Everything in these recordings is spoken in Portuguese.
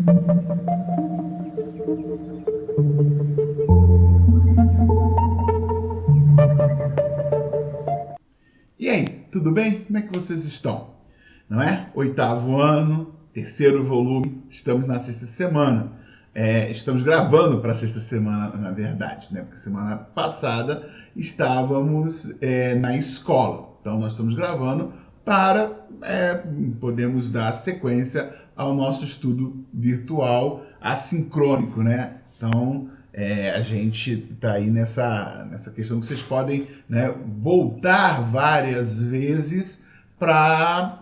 E aí, tudo bem? Como é que vocês estão? Não é? Oitavo ano, terceiro volume, estamos na sexta semana. Estamos gravando para a sexta semana, na verdade, né? Porque semana passada estávamos na escola. Então nós estamos gravando para podermos dar sequência ao nosso estudo virtual assincrônico, né? Então a gente está aí nessa questão que vocês podem, né, voltar várias vezes para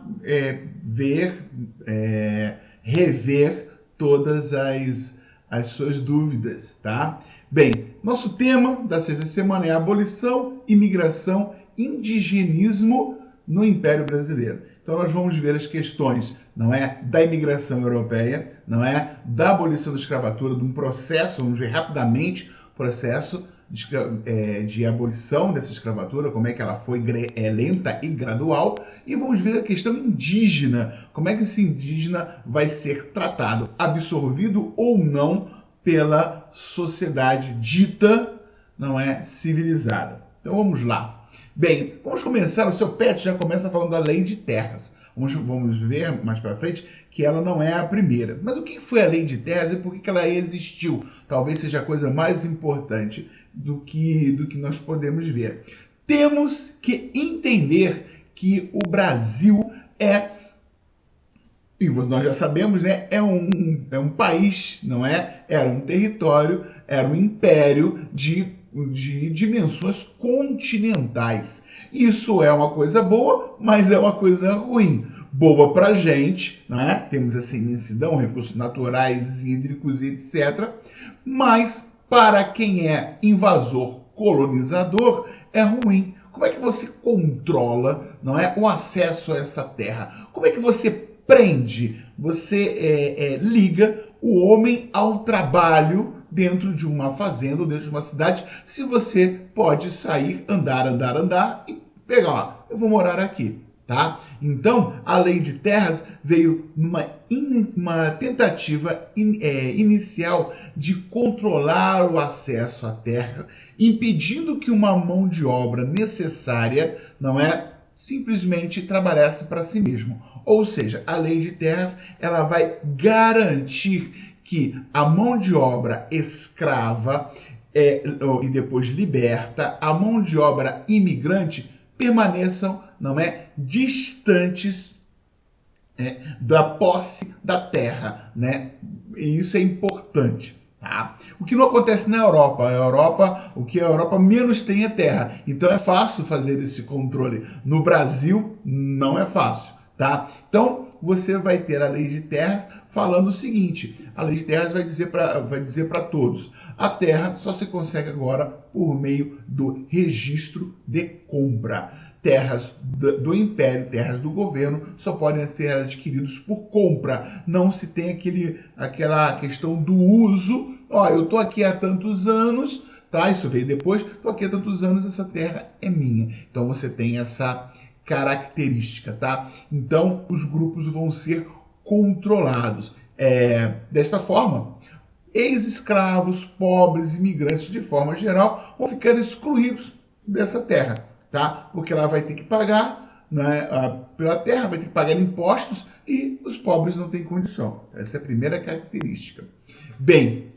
rever todas as suas dúvidas, tá? Bem, nosso tema da sexta semana é abolição, imigração, indigenismo no Império Brasileiro. Então nós vamos ver as questões, não é, da imigração europeia, não é, da abolição da escravatura, de um processo, vamos ver rapidamente o processo de abolição dessa escravatura, como é que ela foi lenta e gradual, e vamos ver a questão indígena, como é que esse indígena vai ser tratado, absorvido ou não pela sociedade dita, não é, civilizada. Então vamos lá. Bem, vamos começar, o seu PET já começa falando da lei de terras. Vamos ver mais para frente que ela não é a primeira. Mas o que foi a lei de terras e por que ela existiu? Talvez seja a coisa mais importante do que nós podemos ver. Temos que entender que o Brasil e nós já sabemos, né, é um país, não é? Era um território, era um império de dimensões continentais. Isso é uma coisa boa, mas é uma coisa ruim. Boa para a gente, né? Temos essa imensidão, recursos naturais, hídricos e etc. Mas para quem é invasor, colonizador, é ruim. Como é que você controla, não é, o acesso a essa terra? Como é que você prende, você liga o homem ao trabalho dentro de uma fazenda, dentro de uma cidade, se você pode sair, andar e pegar, ó, eu vou morar aqui, tá? Então, a lei de terras veio numa tentativa inicial de controlar o acesso à terra, impedindo que uma mão de obra necessária, não é, simplesmente trabalhasse para si mesmo. Ou seja, a lei de terras ela vai garantir que a mão de obra escrava e depois liberta, a mão de obra imigrante permaneçam, não é, distantes da posse da terra, né? E isso é importante. Tá? O que não acontece na Europa. O que a Europa menos tem é terra. Então é fácil fazer esse controle. No Brasil não é fácil, tá? Então você vai ter a lei de terras falando o seguinte: a lei de terras vai dizer para todos: a terra só se consegue agora por meio do registro de compra. Terras do império, terras do governo, só podem ser adquiridos por compra. Não se tem aquela questão do uso. Ó, eu estou aqui há tantos anos, tá? Isso veio depois. Estou aqui há tantos anos, essa terra é minha. Então você tem essa característica, tá? Então os grupos vão ser controlados. Desta forma, ex-escravos, pobres, imigrantes de forma geral vão ficar excluídos dessa terra, tá? Porque ela vai ter que pagar, né, pela terra, vai ter que pagar impostos e os pobres não têm condição. Essa é a primeira característica. Bem,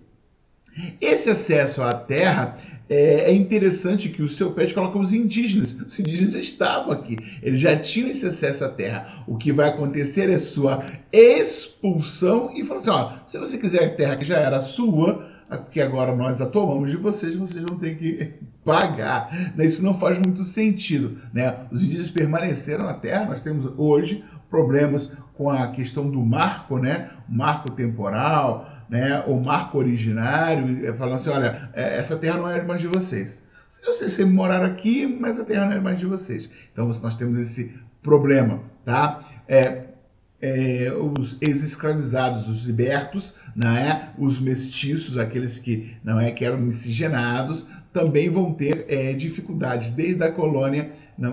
esse acesso à terra é interessante que o seu PET coloca os indígenas. Os indígenas já estavam aqui, eles já tinham esse acesso à terra. O que vai acontecer é sua expulsão e falar assim: ó, se você quiser a terra que já era sua, porque agora nós a tomamos de vocês, vocês vão ter que pagar. Isso não faz muito sentido, né? Os indígenas permaneceram na terra, nós temos hoje problemas com a questão do marco, né? O marco temporal, né? O marco originário, falando assim: olha, essa terra não é mais de vocês. Vocês moraram aqui, mas a terra não é mais de vocês. Então nós temos esse problema, tá? Os ex-escravizados, os libertos, né? Os mestiços, aqueles que não que eram miscigenados, também vão ter dificuldades desde a colônia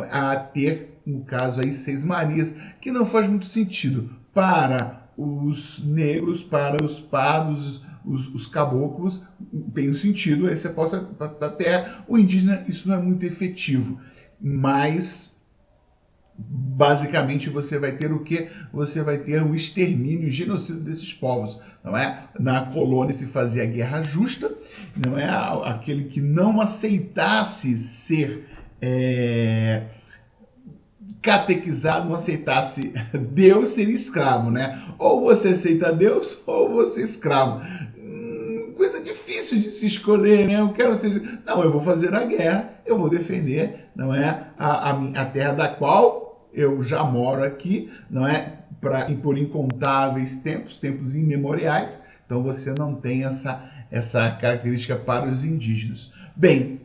a ter, no caso aí, Seis Marias, que não faz muito sentido para os negros, para os pardos, os caboclos, tem um sentido, aí você possa da terra. O indígena, isso não é muito efetivo, mas basicamente você vai ter o quê? Você vai ter o extermínio, o genocídio desses povos, não é? Na colônia se fazia a guerra justa, não é? Aquele que não aceitasse ser catequizado, não aceitasse Deus, seria escravo, né? Ou você aceita Deus, ou você é escravo. Coisa difícil de se escolher, né? Eu quero ser... Não, eu vou fazer a guerra, eu vou defender, não é? A terra da qual eu já moro aqui, não é? Por incontáveis tempos imemoriais. Então você não tem essa característica para os indígenas. Bem,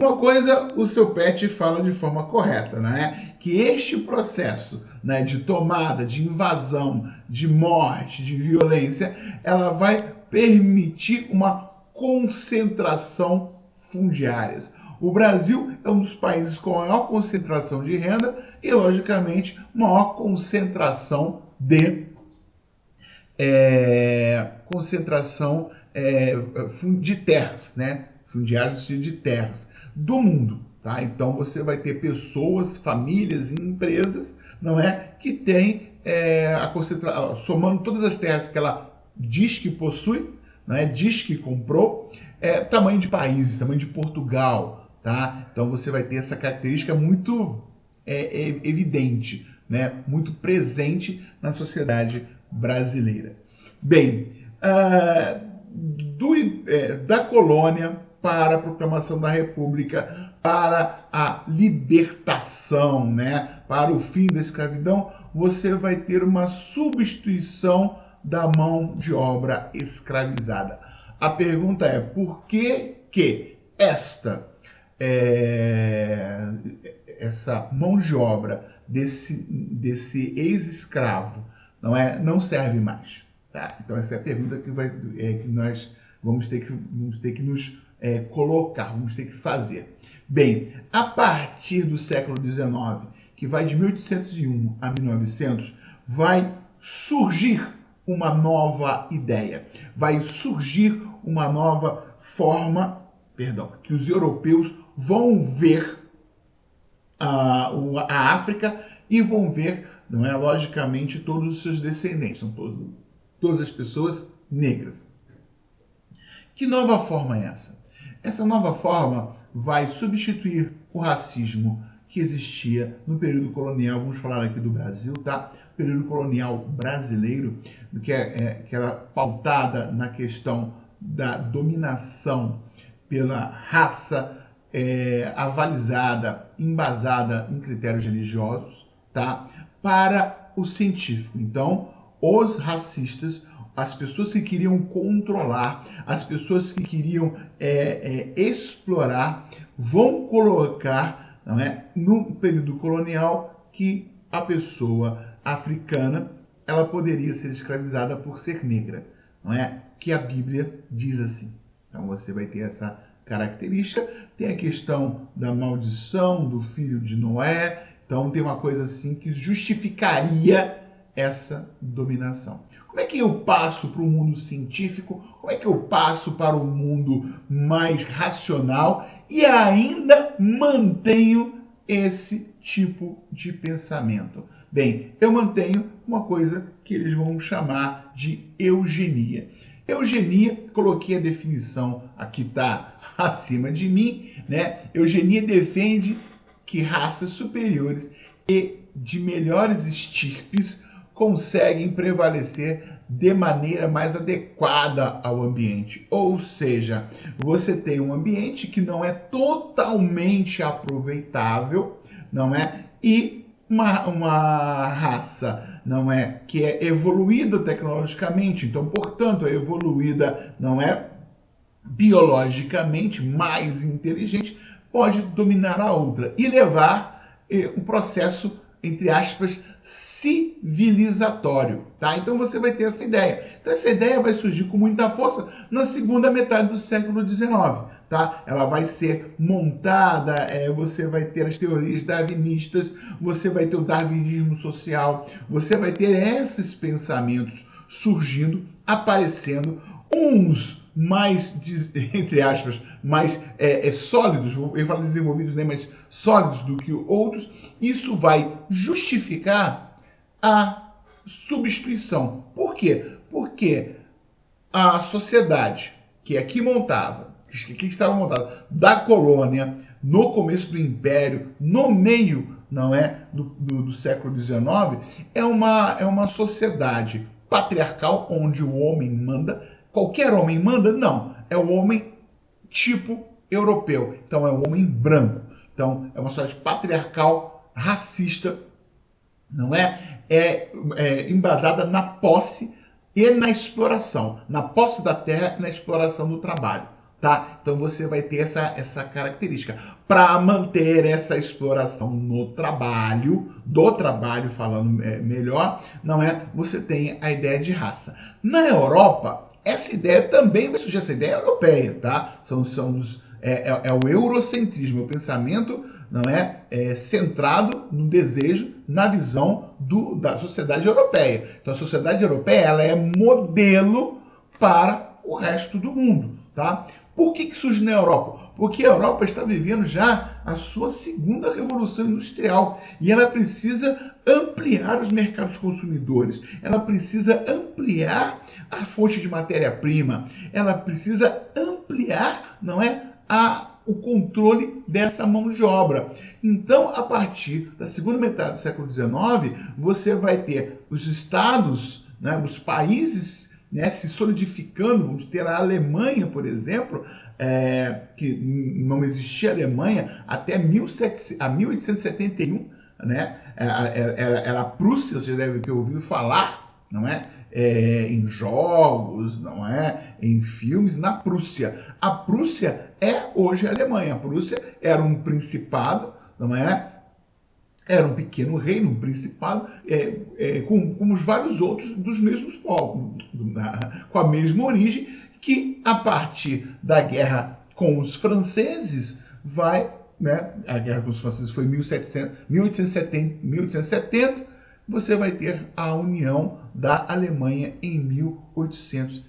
uma coisa o seu Pet fala de forma correta, né? Que este processo, né, de tomada, de invasão, de morte, de violência, ela vai permitir uma concentração fundiárias. O Brasil é um dos países com maior concentração de renda e, logicamente, maior concentração de terras, né? Fundiários de terras do mundo, tá? Então você vai ter pessoas, famílias e empresas, não é, que tem somando todas as terras que ela diz que possui, né? Diz que comprou, tamanho de países, tamanho de Portugal, tá? Então você vai ter essa característica muito evidente, né? Muito presente na sociedade brasileira. Bem, da colônia para a proclamação da República, para a libertação, né? Para o fim da escravidão, você vai ter uma substituição da mão de obra escravizada. A pergunta é, por que essa mão de obra desse ex-escravo não serve mais? Tá? Então essa é a pergunta que nós vamos ter que nos colocar, vamos ter que fazer. Bem, a partir do século XIX, que vai de 1801 a 1900, vai surgir uma nova ideia, vai surgir uma nova forma, que os europeus vão ver a África e vão ver, não é, logicamente, todos os seus descendentes, são todas as pessoas negras. Que nova forma é essa? Essa nova forma vai substituir o racismo que existia no período colonial. Vamos falar aqui do Brasil, tá? O período colonial brasileiro, que era pautada na questão da dominação pela raça avalizada, embasada em critérios religiosos, tá? Para o científico. Então, os racistas, as pessoas que queriam controlar, as pessoas que queriam explorar, vão colocar, não é, no período colonial, que a pessoa africana ela poderia ser escravizada por ser negra, não é? Que a Bíblia diz assim. Então você vai ter essa característica. Tem a questão da maldição do filho de Noé. Então tem uma coisa assim que justificaria essa dominação. Como é que eu passo para o mundo científico? Como é que eu passo para o mundo mais racional e ainda mantenho esse tipo de pensamento? Bem, eu mantenho uma coisa que eles vão chamar de eugenia. Eugenia, coloquei a definição, aqui está acima de mim, né? Eugenia defende que raças superiores e de melhores estirpes conseguem prevalecer de maneira mais adequada ao ambiente. Ou seja, você tem um ambiente que não é totalmente aproveitável, não é? E uma raça, não é, que é evoluída tecnologicamente, então, portanto, é evoluída, não é, biologicamente mais inteligente, pode dominar a outra e levar um processo entre aspas, civilizatório, tá? Então você vai ter essa ideia. Então essa ideia vai surgir com muita força na segunda metade do século XIX, tá? Ela vai ser montada, você vai ter as teorias darwinistas, você vai ter o darwinismo social, você vai ter esses pensamentos surgindo, aparecendo, uns mais, entre aspas, mais sólidos, eu falo desenvolvidos, né, mais sólidos do que outros. Isso vai justificar a substituição. Por quê? Porque a sociedade que aqui montava, que estava montada da colônia, no começo do Império, no meio, não é, do século XIX, é uma sociedade patriarcal onde o homem manda. Qualquer homem manda? Não. É o homem tipo europeu. Então é o homem branco. Então é uma sociedade patriarcal, racista, não é? É embasada na posse e na exploração. Na posse da terra e na exploração do trabalho. Tá? Então você vai ter essa característica. Para manter essa exploração no trabalho, do trabalho falando melhor, não é? Você tem a ideia de raça. Na Europa, essa ideia também vai surgir, essa ideia europeia, tá? É o eurocentrismo, o pensamento não centrado no desejo, na visão da sociedade europeia. Então a sociedade europeia ela é modelo para o resto do mundo, tá? Por que surge na Europa? Porque a Europa está vivendo já a sua segunda revolução industrial e ela precisa ampliar os mercados consumidores, ela precisa ampliar a fonte de matéria-prima, ela precisa ampliar, o controle dessa mão de obra. Então, a partir da segunda metade do século XIX, você vai ter os estados, os países se solidificando. Vamos ter a Alemanha, por exemplo, que não existia Alemanha até 1871, era a Prússia, você deve ter ouvido falar, não é? Em jogos, não é? Em filmes, na Prússia. A Prússia é hoje a Alemanha. A Prússia era um principado, não é? Era um pequeno reino, um principado, como os vários outros dos mesmos povos, com a mesma origem, que a partir da guerra com os franceses a guerra com os franceses foi em 1870, você vai ter a união da Alemanha em 1800.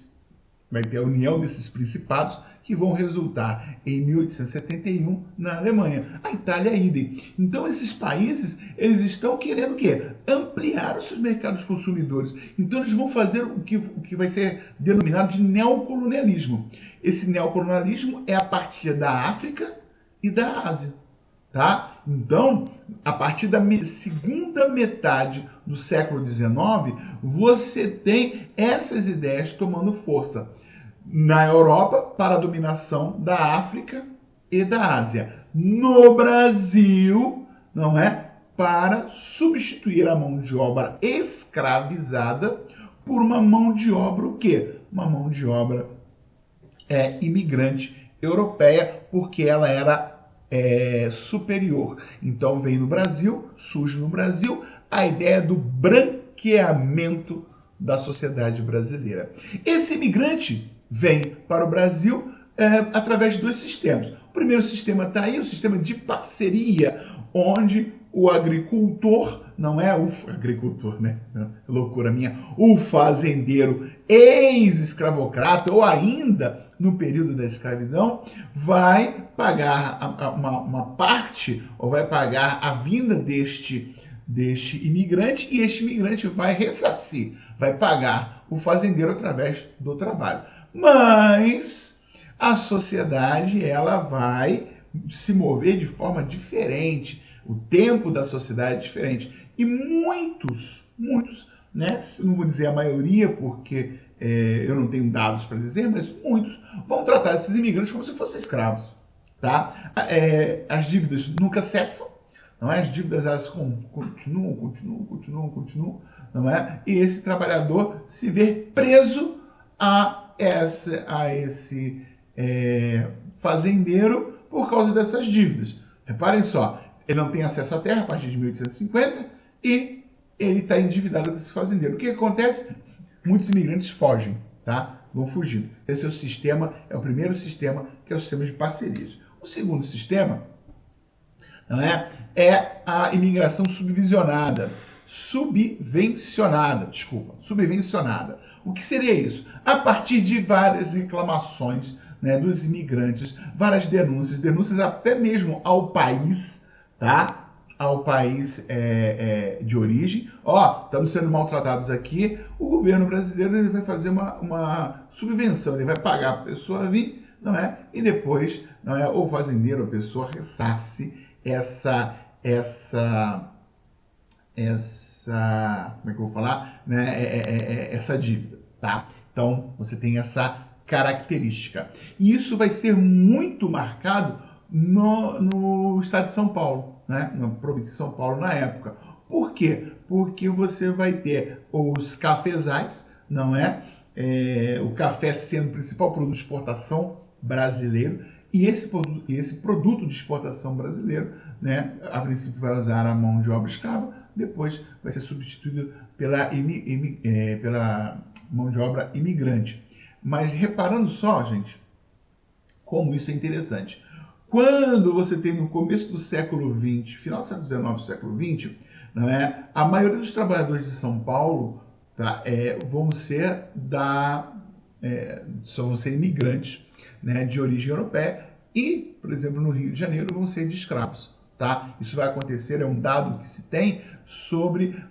Vai ter a união desses principados que vão resultar em 1871 na Alemanha. A Itália idem. Então esses países, eles estão querendo o quê? Ampliar os seus mercados consumidores. Então eles vão fazer o que vai ser denominado de neocolonialismo. Esse neocolonialismo é a partir da África e da Ásia. Tá? Então, a partir da segunda metade do século XIX, você tem essas ideias tomando força. Na Europa, para a dominação da África e da Ásia. No Brasil, não é? Para substituir a mão de obra escravizada por uma mão de obra o quê? Uma mão de obra imigrante europeia, porque ela era superior. Então vem no Brasil, surge no Brasil a ideia do branqueamento da sociedade brasileira. Esse imigrante vem para o Brasil através de dois sistemas. O primeiro sistema está aí, o sistema de parceria, onde o agricultor, não é o agricultor, né? Loucura minha. O fazendeiro ex-escravocrata, ou ainda no período da escravidão, vai pagar uma parte, ou vai pagar a vinda deste imigrante, e este imigrante vai ressarcir, vai pagar o fazendeiro através do trabalho. Mas a sociedade ela vai se mover de forma diferente, o tempo da sociedade é diferente. E muitos, né, não vou dizer a maioria, porque eu não tenho dados para dizer, mas muitos vão tratar esses imigrantes como se fossem escravos. Tá? As dívidas nunca cessam, não é? As dívidas elas continuam, não é? E esse trabalhador se vê preso a esse fazendeiro por causa dessas dívidas. Reparem só, ele não tem acesso à terra a partir de 1850, e ele está endividado desse fazendeiro. O que acontece? Muitos imigrantes fogem, tá? Vão fugindo. Esse é o sistema, é o primeiro sistema, que é o sistema de parcerias. O segundo sistema, não é? É a imigração subvencionada. Subvencionada. O que seria isso? A partir de várias reclamações, né, dos imigrantes, várias denúncias até mesmo ao país, tá? Ao país de origem. Ó, estamos sendo maltratados aqui, o governo brasileiro ele vai fazer uma subvenção, ele vai pagar a pessoa vir, não é? E depois, não é, o fazendeiro, a pessoa ressarce como é que eu vou falar, né, essa dívida, tá? Então, você tem essa característica. E isso vai ser muito marcado no estado de São Paulo, né, na província de São Paulo na época. Por quê? Porque você vai ter os cafezais, não é? O café sendo o principal produto de exportação brasileiro, e esse produto de exportação brasileiro, né, a princípio vai usar a mão de obra escrava, depois vai ser substituído pela mão de obra imigrante. Mas reparando só, gente, como isso é interessante. Quando você tem no começo do século XX, final do século XIX, século XX, não é, a maioria dos trabalhadores de São Paulo, tá, vão ser imigrantes, né, de origem europeia e, por exemplo, no Rio de Janeiro vão ser de escravos. Tá? Isso vai acontecer, é um dado que se tem sobre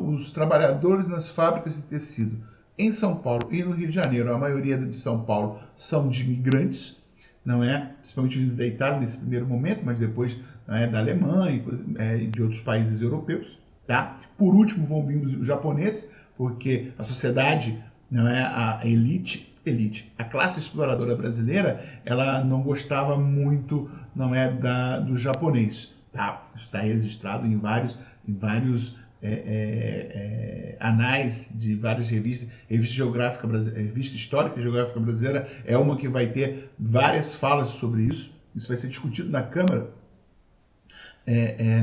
os trabalhadores nas fábricas de tecido em São Paulo e no Rio de Janeiro. A maioria de São Paulo são de imigrantes, não é? Principalmente vindo da Itália nesse primeiro momento, mas depois da Alemanha e de outros países europeus. Tá? Por último vão vir os japoneses, porque a sociedade, não é, a elite, a classe exploradora brasileira, ela não gostava muito, não é, do japonês, tá? Está registrado em vários anais de várias revistas, revista Histórica e Geográfica Brasileira é uma que vai ter várias falas sobre isso. Isso vai ser discutido na Câmara,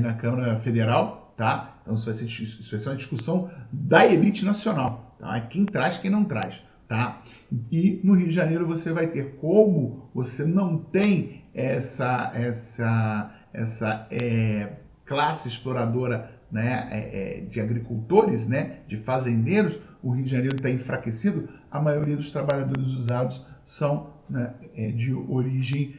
na Câmara Federal, tá? Então isso vai ser uma discussão da elite nacional, tá? Quem traz, quem não traz. Tá? E no Rio de Janeiro você vai ter, como você não tem essa classe exploradora, né, de agricultores, né, de fazendeiros, o Rio de Janeiro está enfraquecido, a maioria dos trabalhadores usados são, né, de origem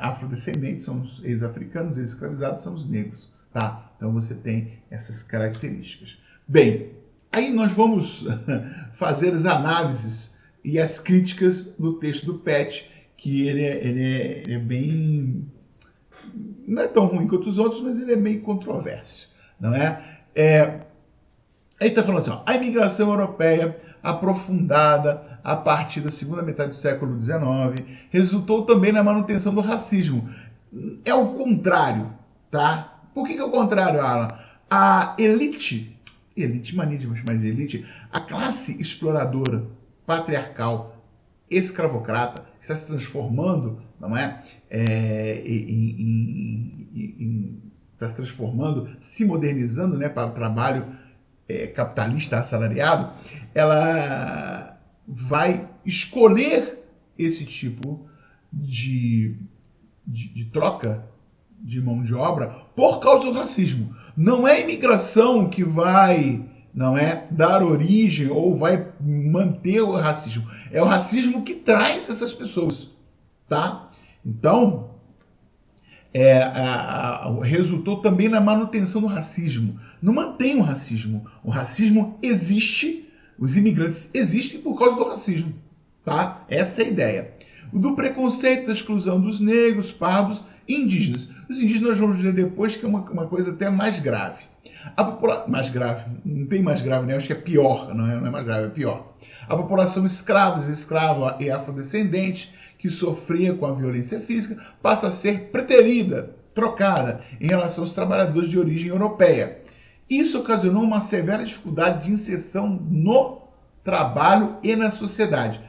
afrodescendente, são os ex-africanos, ex-escravizados são os negros. Tá? Então você tem essas características. Bem, aí nós vamos fazer as análises e as críticas do texto do Pet, que ele é bem... não é tão ruim quanto os outros, mas ele é bem controverso, não é? Ele está falando assim, ó, a imigração europeia aprofundada a partir da segunda metade do século XIX resultou também na manutenção do racismo. É o contrário, tá? Por que é o contrário, Alan? A elite, mania de chamar de elite, a classe exploradora, patriarcal, escravocrata, está se transformando, não é? Está se transformando, se modernizando, né, para o trabalho capitalista assalariado, ela vai escolher esse tipo de troca de mão de obra por causa do racismo. Não é a imigração que vai, não é, dar origem ou vai manter o racismo. É o racismo que traz essas pessoas, tá? Então, resultou também na manutenção do racismo. Não mantém o racismo. O racismo existe, os imigrantes existem por causa do racismo, tá? Essa é a ideia. Do preconceito, da exclusão dos negros, pardos e indígenas. Os indígenas nós vamos ver depois que é uma coisa até mais grave. Mais grave, não tem mais grave, né? Acho que é pior, não é mais grave, é pior. A população escrava e afrodescendente, que sofria com a violência física, passa a ser preterida, trocada, em relação aos trabalhadores de origem europeia. Isso ocasionou uma severa dificuldade de inserção no trabalho e na sociedade.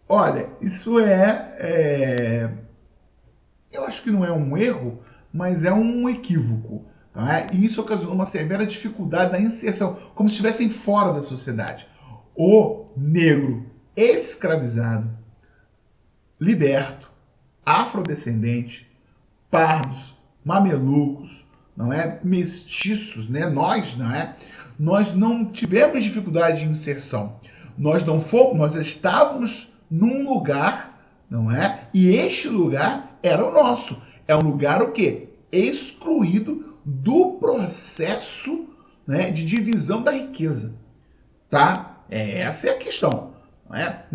Olha, isso eu acho que não é um erro, mas é um equívoco. tá? E isso ocasionou uma severa dificuldade na inserção, como se estivessem fora da sociedade. O negro escravizado, liberto, afrodescendente, pardos, mamelucos, não é? Mestiços, né? Nós não tivemos dificuldade de inserção. Nós estávamos num lugar, não é? E este lugar era o nosso. É um lugar o quê? Excluído do processo, né, de divisão da riqueza, tá? Essa é a questão. Não é?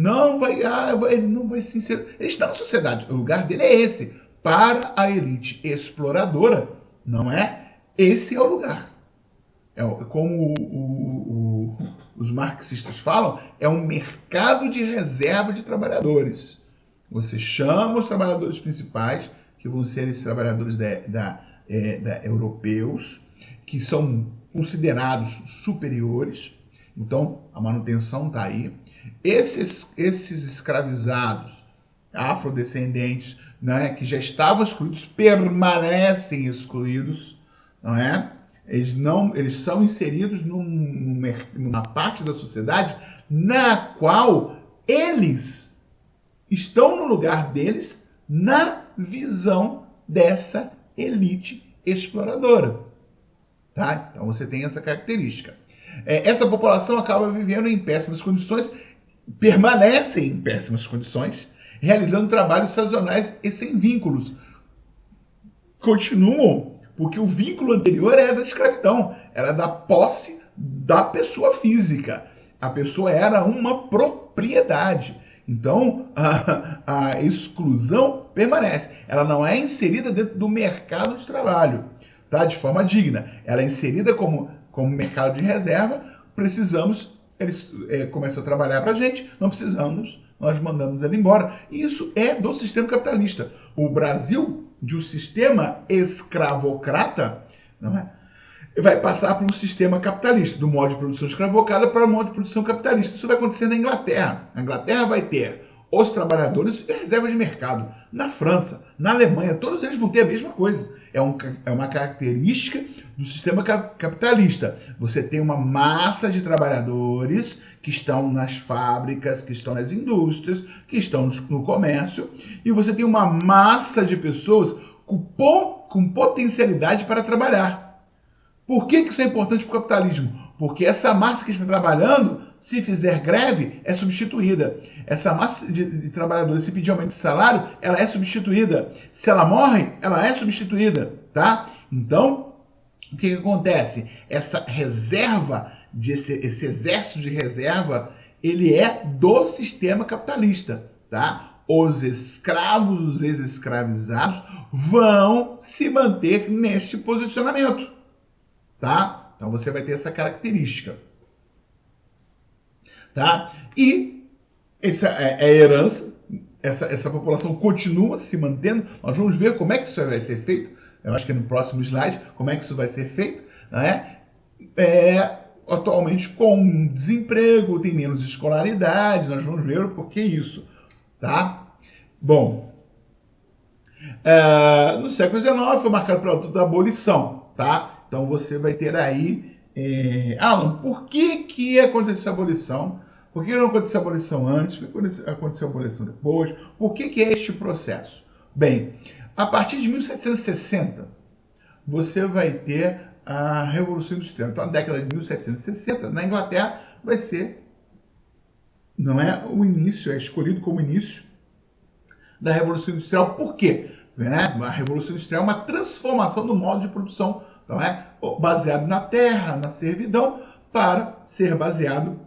Ele não vai se inserir. Ele está na sociedade. O lugar dele é esse. Para a elite exploradora, não é? Esse é o lugar. Como os marxistas falam, é um mercado de reserva de trabalhadores. Você chama os trabalhadores principais, que vão ser esses trabalhadores europeus, que são considerados superiores. Então, a manutenção está aí. Esses escravizados afrodescendentes, né, que já estavam excluídos, permanecem excluídos, não é? Eles são inseridos numa parte da sociedade na qual eles estão no lugar deles na visão dessa elite exploradora. Tá? Então você tem essa característica. Essa população acaba vivendo em péssimas condições, permanece em péssimas condições, realizando trabalhos sazonais e sem vínculos. Continuam, porque o vínculo anterior era da escravidão, era da posse da pessoa física. A pessoa era uma propriedade. Então, a exclusão permanece. Ela não é inserida dentro do mercado de trabalho, tá? De forma digna. Ela é inserida como mercado de reserva. Precisamos, eles começam a trabalhar para a gente, não precisamos, nós mandamos ele embora. Isso é do sistema capitalista. O Brasil, de um sistema escravocrata, não é? Vai passar para um sistema capitalista, do modo de produção escravocrata para o modo de produção capitalista. Isso vai acontecer na Inglaterra. A Inglaterra vai ter os trabalhadores e reservas de mercado. Na França, na Alemanha, todos eles vão ter a mesma coisa. É uma característica do sistema capitalista. Você tem uma massa de trabalhadores que estão nas fábricas, que estão nas indústrias, que estão no comércio, e você tem uma massa de pessoas com potencialidade para trabalhar. Por que isso é importante para o capitalismo? Porque essa massa que está trabalhando, se fizer greve, é substituída. Essa massa de trabalhadores, se pedir aumento de salário, ela é substituída. Se ela morre, ela é substituída, tá? Então, o que acontece? Essa reserva, esse exército de reserva, ele é do sistema capitalista, tá? Os escravos, os ex-escravizados vão se manter neste posicionamento. Tá? Então você vai ter essa característica. Tá? E essa é a herança, essa população continua se mantendo. Nós vamos ver como é que isso vai ser feito. Eu acho que é no próximo slide, como é que isso vai ser feito. Né? Atualmente com desemprego, tem menos escolaridade, nós vamos ver o porquê isso. Tá? Bom, no século XIX foi marcado pela luta da abolição. Tá? Então você vai ter aí... Alan, por que aconteceu a abolição? Por que não aconteceu a abolição antes? Por que aconteceu a abolição depois? Por que é este processo? Bem, a partir de 1760, você vai ter a Revolução Industrial. Então, a década de 1760, na Inglaterra, vai ser... Não é o início, é escolhido como início da Revolução Industrial. Por quê? A Revolução Industrial é uma transformação do modo de produção, então baseado na terra, na servidão, para ser baseado,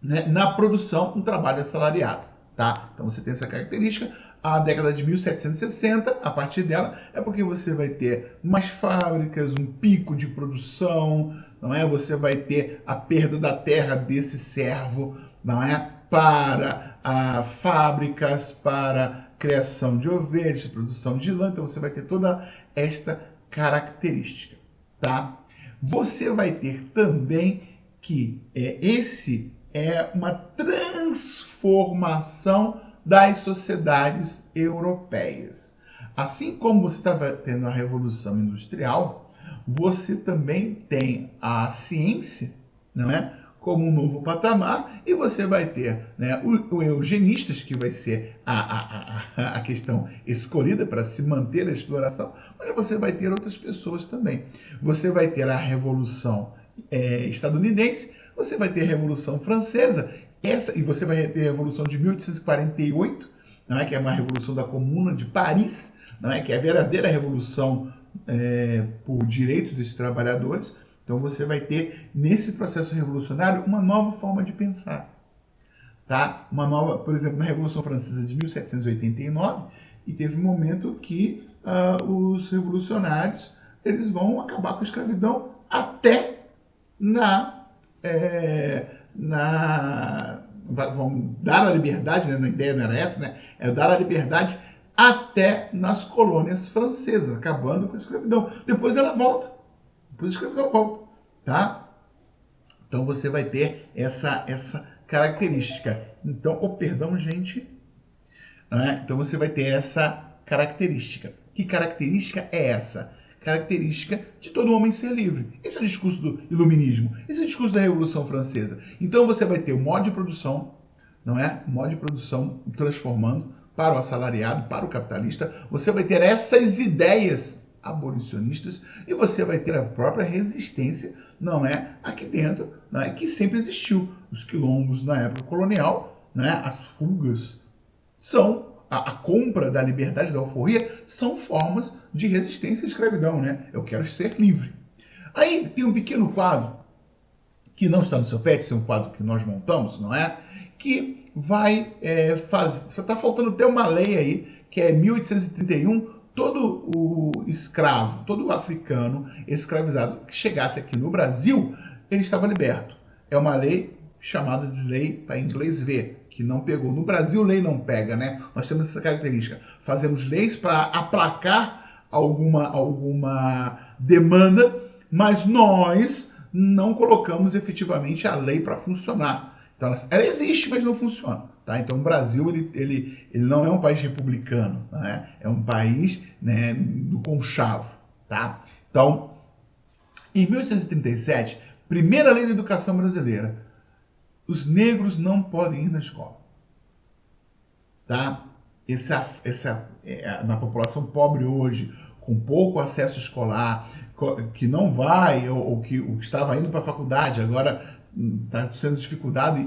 né, na produção, no trabalho assalariado. Tá? Então você tem essa característica. A década de 1760, a partir dela, é porque você vai ter mais fábricas, um pico de produção, não é? Você vai ter a perda da terra desse servo, não é? Para fábricas, para criação de ovelhas, produção de lã. Então você vai ter toda esta característica, tá? Você vai ter também que esse é uma transformação das sociedades europeias. Assim como você estava tendo a Revolução Industrial, você também tem a ciência, não é? Como um novo patamar, e você vai ter, né, o eugenistas, que vai ser a questão escolhida para se manter a exploração, mas você vai ter outras pessoas também. Você vai ter a Revolução estadunidense, você vai ter a Revolução Francesa, e você vai ter a Revolução de 1848, não é? Que é uma revolução da Comuna de Paris, não é? Que é a verdadeira revolução por direitos dos trabalhadores. Então você vai ter, nesse processo revolucionário, uma nova forma de pensar. Tá? Uma nova, por exemplo, na Revolução Francesa de 1789, e teve um momento que os revolucionários eles vão acabar com a escravidão até vão dar a liberdade, né? A ideia não era essa, né? É dar a liberdade até nas colônias francesas, acabando com a escravidão. Depois ela volta. Depois a escravidão volta, tá? Então você vai ter essa característica. Então, perdão, gente. Né? Então você vai ter essa característica. Que característica é essa? Característica de todo homem ser livre. Esse é o discurso do iluminismo. Esse é o discurso da Revolução Francesa. Então você vai ter o modo de produção, não é? O modo de produção transformando para o assalariado, para o capitalista. Você vai ter essas ideias abolicionistas e você vai ter a própria resistência, não é? Aqui dentro, não é? Que sempre existiu. Os quilombos na época colonial, né? As fugas são a compra da liberdade, da alforria, são formas de resistência à escravidão, né? Eu quero ser livre. Aí tem um pequeno quadro, que não está no seu pet, esse é um quadro que nós montamos, não é? Que vai fazer... Está faltando até uma lei aí, que é 1831, todo o escravo, todo o africano escravizado que chegasse aqui no Brasil, ele estava liberto. É uma lei chamada de lei, para inglês ver, que não pegou. No Brasil, lei não pega, né? Nós temos essa característica. Fazemos leis para aplacar alguma demanda, mas nós não colocamos efetivamente a lei para funcionar. Então, ela existe, mas não funciona. Tá? Então, o Brasil ele não é um país republicano, né? É um país, né, do conchavo. Tá? Então, em 1837, primeira lei da educação brasileira, os negros não podem ir na escola. Tá? Na população pobre hoje, com pouco acesso escolar, que não vai, ou que estava indo para a faculdade, agora está sendo dificultado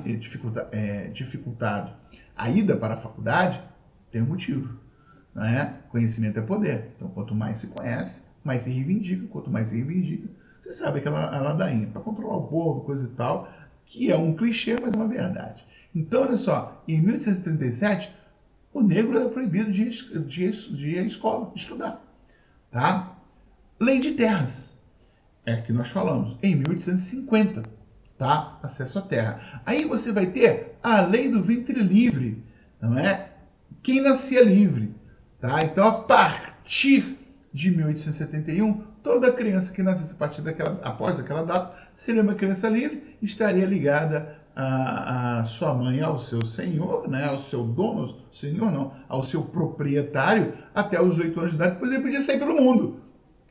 a ida para a faculdade, tem um motivo. Né? Conhecimento é poder. Então, quanto mais se conhece, mais se reivindica. Quanto mais se reivindica, você sabe aquela ladainha. Para controlar o povo, coisa e tal, que é um clichê, mas é uma verdade. Então, olha só, em 1837, o negro era proibido de ir à escola, estudar. Tá? Lei de terras, é que nós falamos, em 1850, tá? Acesso à terra. Aí você vai ter a lei do ventre livre, não é? Quem nascia livre, tá? Então, a partir de 1871, toda criança que nascesse após aquela data seria uma criança livre, estaria ligada a sua mãe, ao seu senhor, né? Ao seu dono, senhor não, ao seu proprietário, até os 8 anos de idade, depois ele podia sair pelo mundo.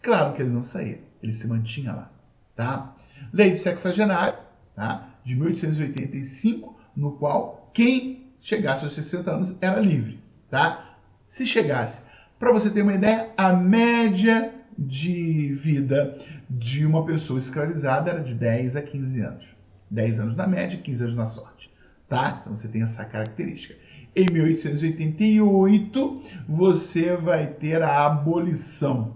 Claro que ele não saía, ele se mantinha lá, tá? Lei de sexagenário, tá? De 1885, no qual quem chegasse aos 60 anos era livre, tá? Se chegasse, para você ter uma ideia, a média de vida de uma pessoa escravizada era de 10 a 15 anos. 10 anos na média, 15 anos na sorte, tá? Então você tem essa característica. Em 1888, você vai ter a abolição.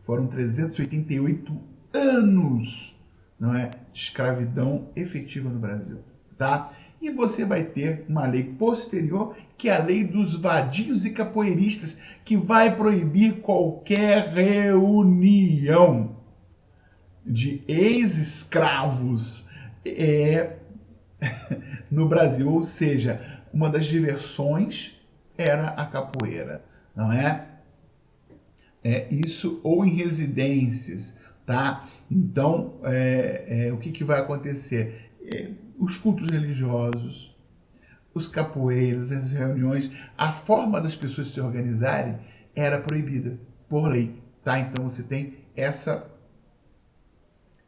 Foram 388 anos, não é, de escravidão efetiva no Brasil, tá? E você vai ter uma lei posterior, que é a lei dos vadios e capoeiristas, que vai proibir qualquer reunião de ex-escravos no Brasil. Ou seja, uma das diversões era a capoeira, não é? Isso, ou em residências, tá? Então, o que vai acontecer? Os cultos religiosos, os capoeiras, as reuniões, a forma das pessoas se organizarem era proibida por lei, tá? Então você tem essa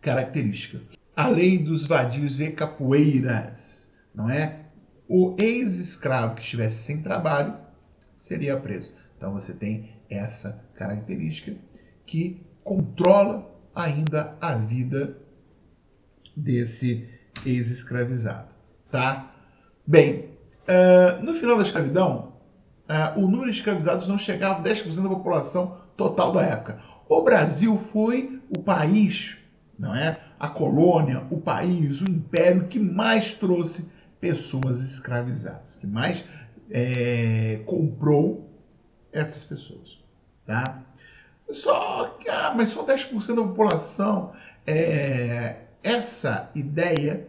característica. A lei dos vadios e capoeiras, não é? O ex-escravo que estivesse sem trabalho seria preso. Então você tem essa característica que controla ainda a vida desse ex-escravizado, tá? Bem, no final da escravidão, o número de escravizados não chegava a 10% da população total da época. O Brasil foi o país, não é? A colônia, o país, o império que mais trouxe pessoas escravizadas, que mais comprou essas pessoas, tá? Só que, mas só 10% da população. Essa ideia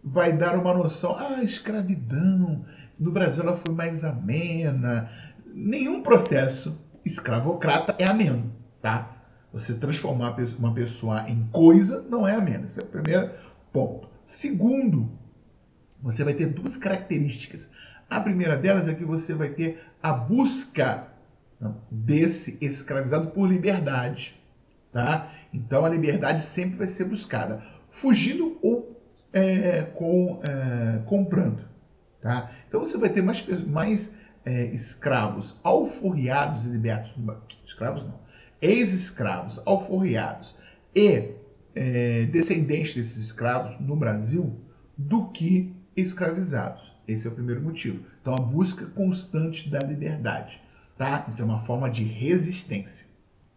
vai dar uma noção. A escravidão no Brasil ela foi mais amena. Nenhum processo escravocrata é ameno, tá? Você transformar uma pessoa em coisa não é ameno. Esse é o primeiro ponto. Segundo, você vai ter duas características. A primeira delas é que você vai ter a busca desse escravizado por liberdade, tá? Então a liberdade sempre vai ser buscada, fugindo ou comprando, tá? Então você vai ter mais escravos alforriados e libertos, escravos não, ex-escravos alforriados e descendentes desses escravos no Brasil do que escravizados. Esse é o primeiro motivo. Então a busca constante da liberdade, tá? Então é uma forma de resistência.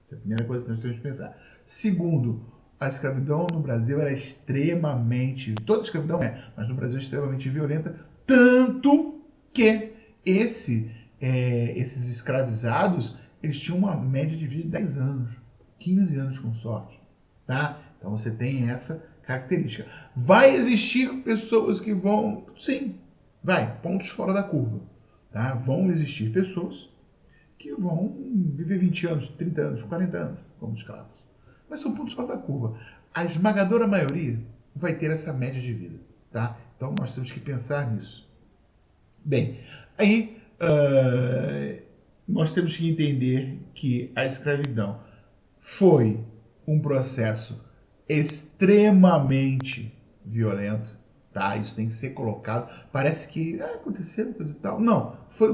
Essa é a primeira coisa que nós temos que pensar. Segundo, a escravidão no Brasil era extremamente, toda escravidão mas no Brasil é extremamente violenta, tanto que esses escravizados, eles tinham uma média de vida de 10 anos, 15 anos com sorte, tá? Então você tem essa característica. Vai existir pessoas que vão, sim, pontos fora da curva, tá? Vão existir pessoas que vão viver 20 anos, 30 anos, 40 anos como escravos. Mas são pontos fora da curva. A esmagadora maioria vai ter essa média de vida, tá? Então nós temos que pensar nisso. Bem, aí nós temos que entender que a escravidão foi um processo extremamente violento, tá? Isso tem que ser colocado. Parece que aconteceu coisa e tal. Não, foi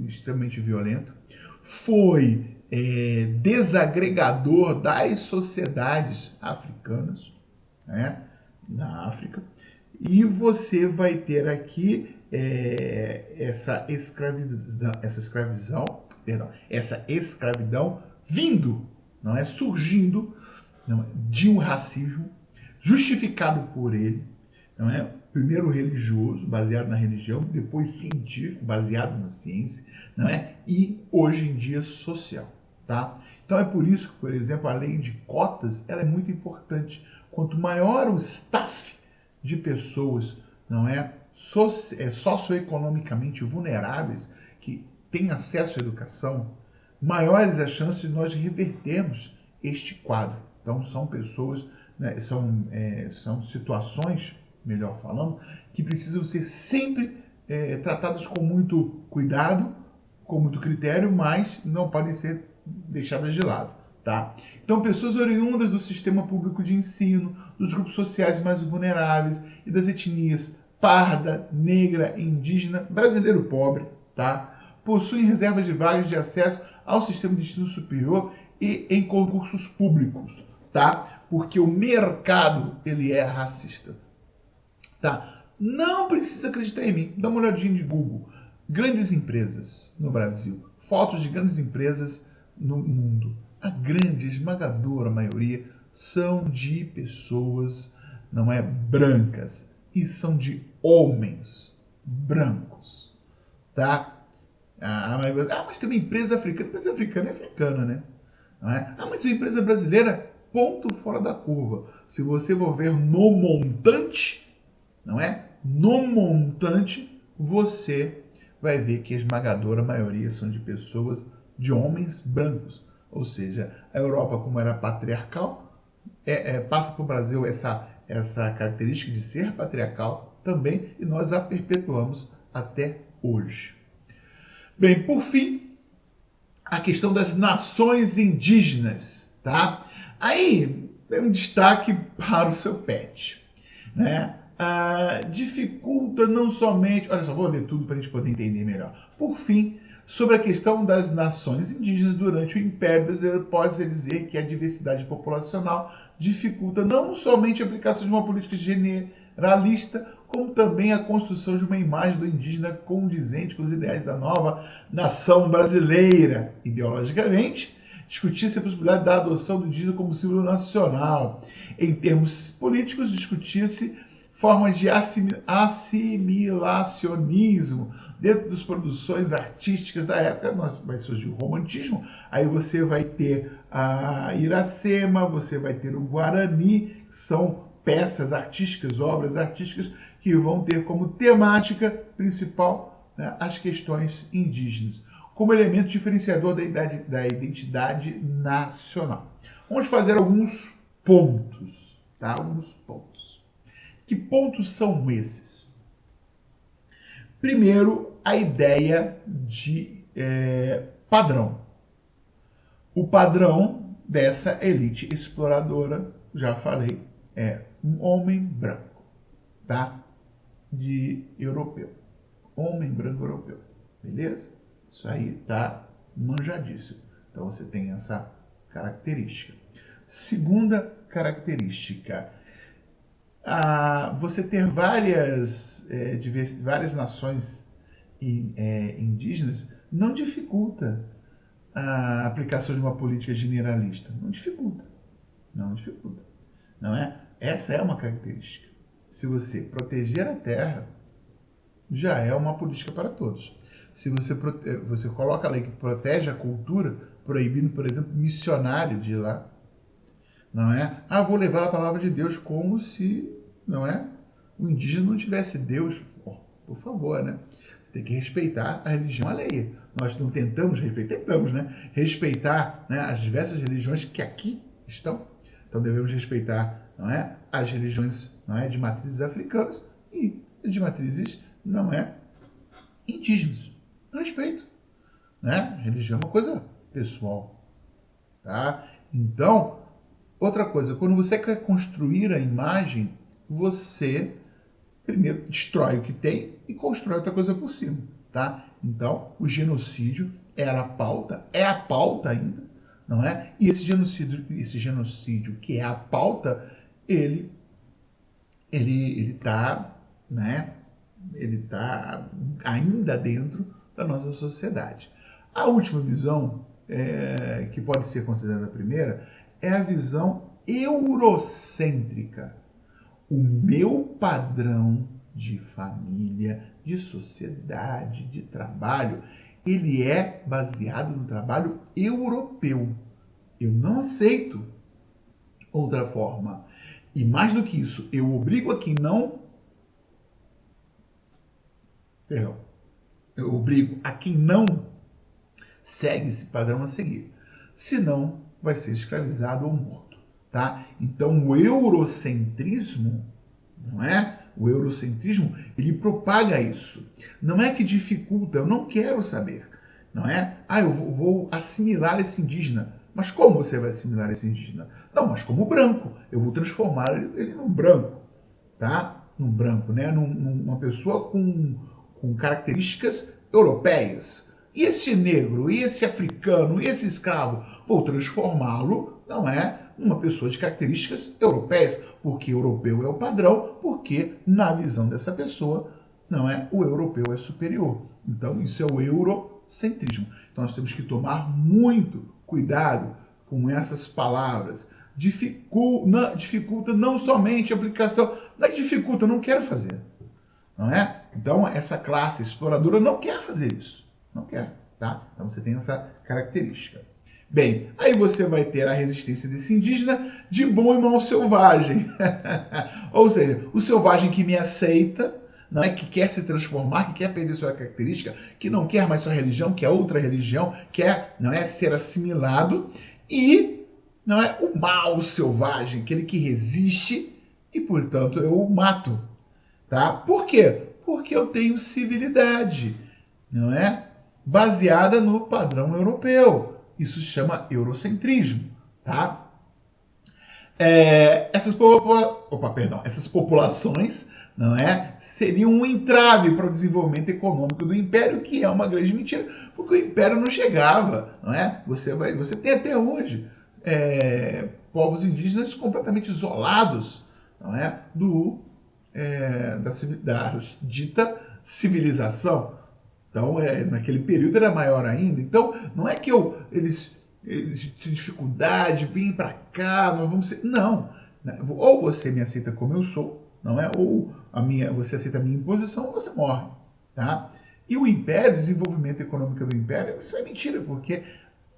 extremamente violento. Foi desagregador das sociedades africanas, né? Na África. E você vai ter aqui essa escravidão vindo, não é, surgindo, não é, de um racismo justificado por ele, não é, primeiro religioso, baseado na religião, depois científico, baseado na ciência, não é, e hoje em dia social, tá? Então é por isso que, por exemplo, a lei de cotas ela é muito importante. Quanto maior o staff de pessoas, não é, socioeconomicamente vulneráveis que têm acesso à educação, maiores as chances de nós revertermos este quadro. Então são pessoas, né, são situações, melhor falando, que precisam ser sempre tratadas com muito cuidado, com muito critério, mas não podem ser deixadas de lado, tá? Então pessoas oriundas do sistema público de ensino, dos grupos sociais mais vulneráveis e das etnias parda, negra, indígena, brasileiro pobre, tá? Possuem reservas de vagas de acesso ao sistema de ensino superior e em concursos públicos, tá? Porque o mercado, ele é racista, tá? Não precisa acreditar em mim, dá uma olhadinha de Google. Grandes empresas no Brasil, fotos de grandes empresas no mundo. A grande, esmagadora maioria são de pessoas, não é, brancas, e são de homens brancos, tá? Mas tem uma empresa africana. Empresa africana é africana, né? Não é? Mas uma empresa brasileira, ponto fora da curva. Se você for ver no montante, não é? No montante, você vai ver que a esmagadora maioria são de pessoas, de homens brancos. Ou seja, a Europa, como era patriarcal, passa para o Brasil essa característica de ser patriarcal também, e nós a perpetuamos até hoje. Bem, por fim, a questão das nações indígenas, tá? Aí, é um destaque para o seu pet, né? Dificulta não somente... Olha só, vou ler tudo para a gente poder entender melhor. Por fim, sobre a questão das nações indígenas durante o Império Brasileiro, pode-se dizer que a diversidade populacional dificulta não somente a aplicação de uma política generalista, como também a construção de uma imagem do indígena condizente com os ideais da nova nação brasileira. Ideologicamente, discutia-se a possibilidade da adoção do indígena como símbolo nacional. Em termos políticos, discutia-se formas de assimilacionismo dentro das produções artísticas da época. Vai surgir o romantismo, aí você vai ter a Iracema, você vai ter o Guarani, que são peças artísticas, obras artísticas que vão ter como temática principal, né, as questões indígenas, como elemento diferenciador da identidade nacional. Vamos fazer alguns pontos, tá? Alguns pontos. Que pontos são esses? Primeiro, a ideia de padrão. O padrão dessa elite exploradora, já falei, é um homem branco, tá? De europeu. Homem branco europeu. Beleza? Isso aí tá manjadíssimo. Então você tem essa característica. Segunda característica. Você ter várias nações indígenas não dificulta a aplicação de uma política generalista. Não dificulta. Não dificulta. Não é? Essa é uma característica. Se você proteger a terra, já é uma política para todos. Se você coloca a lei que protege a cultura, proibindo, por exemplo, missionário de ir lá, não é? Vou levar a palavra de Deus como se, não é? O indígena não tivesse Deus. Por favor, né? Você tem que respeitar a religião alheia. Nós não tentamos né? Respeitar, né, as diversas religiões que aqui estão. Então devemos respeitar, não é? As religiões, não é, de matrizes africanas e de matrizes, não é, indígenas. Respeito, né? Religião é uma coisa pessoal, tá? Então, outra coisa, quando você quer construir a imagem, você primeiro destrói o que tem e constrói outra coisa por cima, tá? Então, o genocídio era a pauta, é a pauta ainda, não é? E esse genocídio que é a pauta, ele tá, né? Ele tá ainda dentro da nossa sociedade. A última visão, que pode ser considerada a primeira, é a visão eurocêntrica. O meu padrão de família, de sociedade, de trabalho, ele é baseado no trabalho europeu. Eu não aceito outra forma. E mais do que isso, eu obrigo a quem não... Perdão. Eu obrigo a quem não segue esse padrão a seguir. Senão, vai ser escravizado ou morto, tá? Então, o eurocentrismo, não é? O eurocentrismo, ele propaga isso. Não é que dificulta, eu não quero saber, não é? Eu vou assimilar esse indígena. Mas como você vai assimilar esse indígena? Não, mas como branco. Eu vou transformar ele num branco, tá? Num branco, né? Numa pessoa com características europeias. E esse negro, e esse africano, e esse escravo, vou transformá-lo, não é, numa pessoa de características europeias, porque europeu é o padrão, porque na visão dessa pessoa, não é, o europeu é superior. Então isso é o eurocentrismo. Então nós temos que tomar muito cuidado com essas palavras. Dificulta não somente a aplicação, não é que dificulta, eu não quero fazer, não é? Então essa classe exploradora não quer fazer isso. Não quer, tá? Então você tem essa característica. Bem, aí você vai ter a resistência desse indígena de bom e mal selvagem. Ou seja, o selvagem que me aceita, não é, que quer se transformar, que quer perder sua característica, que não quer mais sua religião, quer outra religião, quer, não é, ser assimilado, e não é o mal selvagem, aquele que resiste e, portanto, eu o mato, tá? Por quê? Porque eu tenho civilidade, não é? Baseada no padrão europeu. Isso se chama eurocentrismo, tá? Essas populações, não é, seriam um entrave para o desenvolvimento econômico do Império, que é uma grande mentira, porque o Império não chegava, não é? Você tem até hoje povos indígenas completamente isolados, não é, da dita civilização. Então, naquele período era maior ainda. Então, não é que eles tinham dificuldade, vêm para cá, nós vamos ser. Não. Ou você me aceita como eu sou, não é? Ou você aceita a minha imposição, ou você morre. Tá? E o Império, o desenvolvimento econômico do Império, isso é mentira, porque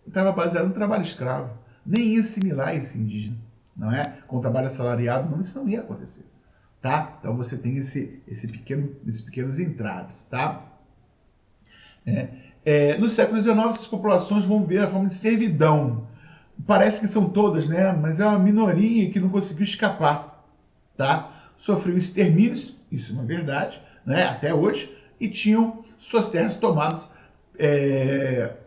estava baseado no trabalho escravo. Nem ia assimilar esse indígena, não é? Com trabalho assalariado, não, isso não ia acontecer. Tá? Então você tem esses pequenos entraves, tá? No século XIX, essas populações vão ver a forma de servidão. Parece que são todas, né? Mas é uma minoria que não conseguiu escapar, tá? Sofreu extermínios, isso é uma verdade, né? Até hoje, e tinham suas terras tomadas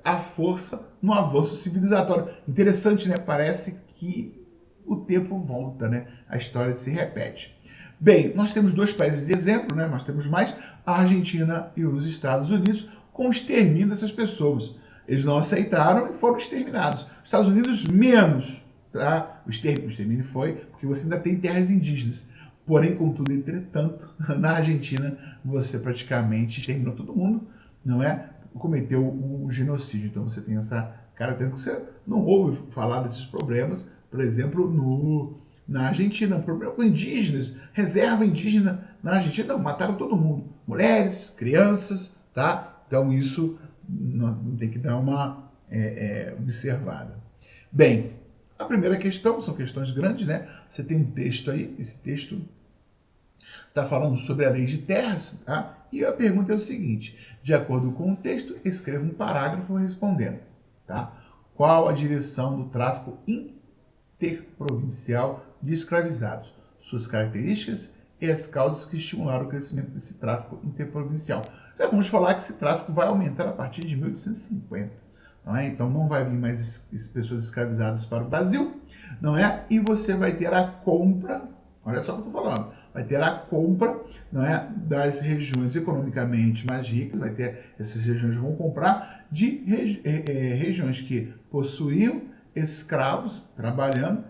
à força no avanço civilizatório. Interessante, né? Parece que o tempo volta, né? A história se repete. Bem, nós temos dois países de exemplo, né? Nós temos mais a Argentina e os Estados Unidos com o extermínio dessas pessoas. Eles não aceitaram e foram exterminados. Os Estados Unidos menos, tá? O extermínio foi porque você ainda tem terras indígenas. Porém, contudo, entretanto, na Argentina você praticamente exterminou todo mundo, não é? Cometeu um genocídio. Então você tem essa característica que você não ouve falar desses problemas, por exemplo, na Argentina, problema com indígenas, reserva indígena na Argentina, não, mataram todo mundo, mulheres, crianças, tá? Então isso não tem que dar uma observada. Bem, a primeira questão, são questões grandes, né? Você tem um texto aí, esse texto está falando sobre a lei de terras, tá? E a pergunta é o seguinte, de acordo com o texto, escreva um parágrafo respondendo, tá? Qual a direção do tráfico interprovincial de escravizados, suas características e as causas que estimularam o crescimento desse tráfico interprovincial. Já vamos falar que esse tráfico vai aumentar a partir de 1850. Não é? Então não vai vir mais pessoas escravizadas para o Brasil, não é? E você vai ter a compra, olha só o que eu estou falando, vai ter a compra, não é, das regiões economicamente mais ricas, vai ter, essas regiões vão comprar de regiões que possuíam escravos trabalhando,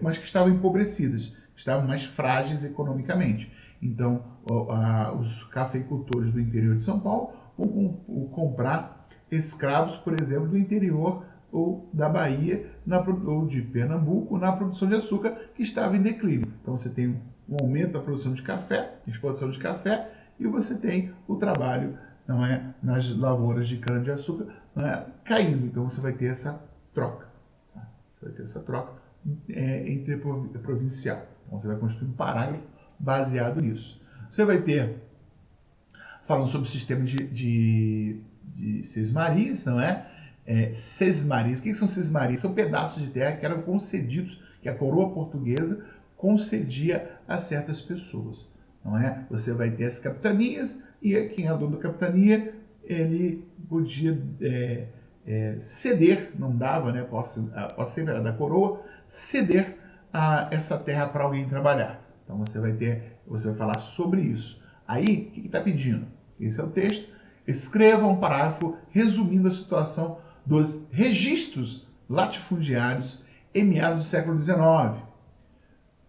mas que estavam empobrecidas, estavam mais frágeis economicamente. Então, os cafeicultores do interior de São Paulo vão comprar escravos, por exemplo, do interior ou da Bahia ou de Pernambuco na produção de açúcar que estava em declínio. Então você tem um aumento da produção de café, exportação de café, e você tem o trabalho, não é, nas lavouras de cana-de-açúcar, não é, caindo. Então você vai ter essa troca. Tá? Você vai ter essa troca entre provincial. Então você vai construir um parágrafo baseado nisso. Você vai ter, falando sobre o sistema de sesmarias, não é? Sesmarias. O que são sesmarias? São pedaços de terra que eram concedidos, que a coroa portuguesa concedia a certas pessoas, não é? Você vai ter as capitanias e quem era dono da capitania, ele podia ceder, não dava, né? A posse sempre era da coroa, ceder essa terra para alguém trabalhar. Então você vai falar sobre isso. Aí, o que está pedindo? Esse é o texto. Escreva um parágrafo resumindo a situação dos registros latifundiários em meados do século XIX.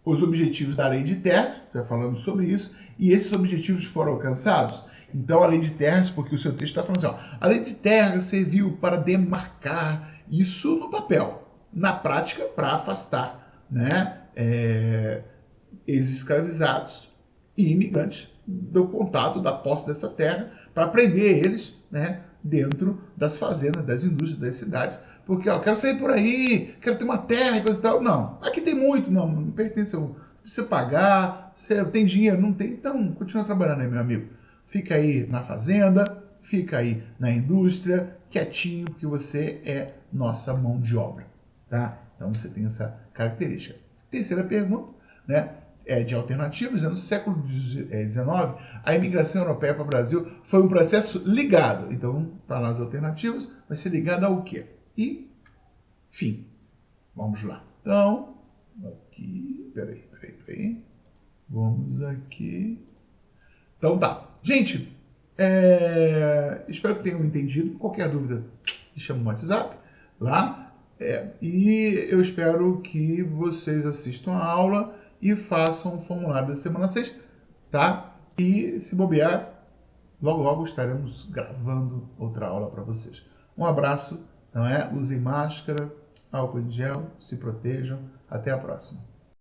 Os objetivos da lei de terras, já falamos sobre isso, e esses objetivos foram alcançados. Então a lei de terras, porque o seu texto está falando assim, ó, a lei de terras serviu para demarcar isso no papel, na prática para afastar, né, ex-escravizados e imigrantes do contato, da posse dessa terra, para prender eles, né, dentro das fazendas, das indústrias, das cidades, porque ó, quero sair por aí, quero ter uma terra e coisa e tal. Não, aqui tem muito, não pertence, você pagar, você tem dinheiro, não tem, então continua trabalhando aí, meu amigo. Fica aí na fazenda, fica aí na indústria, quietinho, porque você é nossa mão de obra, tá? Então você tem essa característica. Terceira pergunta, né? De alternativas, no século XIX, a imigração europeia para o Brasil foi um processo ligado. Então, tá lá as alternativas, vai ser ligado ao quê? E, fim. Vamos lá. Então, aqui, peraí. Vamos aqui. Então tá. Gente, espero que tenham entendido. Qualquer dúvida, me chama no WhatsApp lá. E eu espero que vocês assistam a aula e façam o formulário da semana 6, tá? E se bobear, logo estaremos gravando outra aula para vocês. Um abraço, não é? Usem máscara, álcool em gel, se protejam. Até a próxima.